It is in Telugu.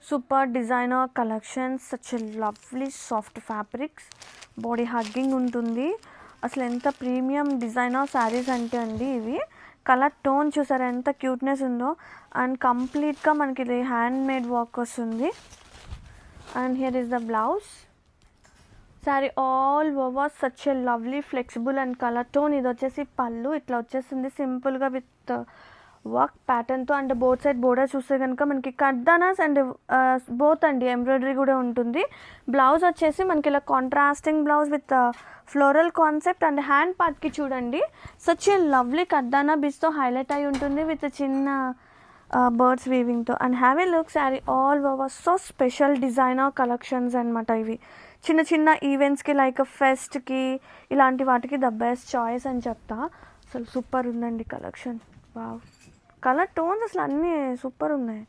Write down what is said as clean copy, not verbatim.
Super designer collections, such lovely soft fabrics, body hugging ఉంటుంది. అసలు ఎంత ప్రీమియం డిజైనర్ శారీస్ అంటే అండి ఇవి. కలర్ టోన్ చూసారా ఎంత క్యూట్నెస్ ఉందో. అండ్ కంప్లీట్గా మనకి ఇది హ్యాండ్ మేడ్ వర్క్ వస్తుంది. And here is the blouse. Sari all over such a lovely flexible and colour tone. ఇది వచ్చేసి పళ్ళు ఇట్లా వచ్చేసింది సింపుల్గా విత్ వర్క్ ప్యాటర్న్తో. అండ్ బోత్ సైడ్ బోర్డర్ చూస్తే కనుక మనకి కడ్దానాస్ అండ్ బోత్ అండి ఎంబ్రాయిడరీ కూడా ఉంటుంది. బ్లౌజ్ వచ్చేసి మనకి ఇలా contrasting blouse with floral concept. And hand పార్ట్కి చూడండి సచ్ ఏ లవ్లీ కడ్దానా బీచ్తో హైలైట్ అయి ఉంటుంది విత్ చిన్న బర్డ్స్ వీవింగ్తో. And have a look sari all over so special designer collections అనమాట ఇవి. చిన్న చిన్న ఈవెంట్స్కి లైక్ ఫెస్ట్కి ఇలాంటి వాటికి ద బెస్ట్ చాయిస్ అని చెప్తా. అసలు సూపర్ ఉందండి కలెక్షన్. వావ్, కలర్ టోన్స్ అసలు అన్నీ సూపర్ ఉన్నాయి.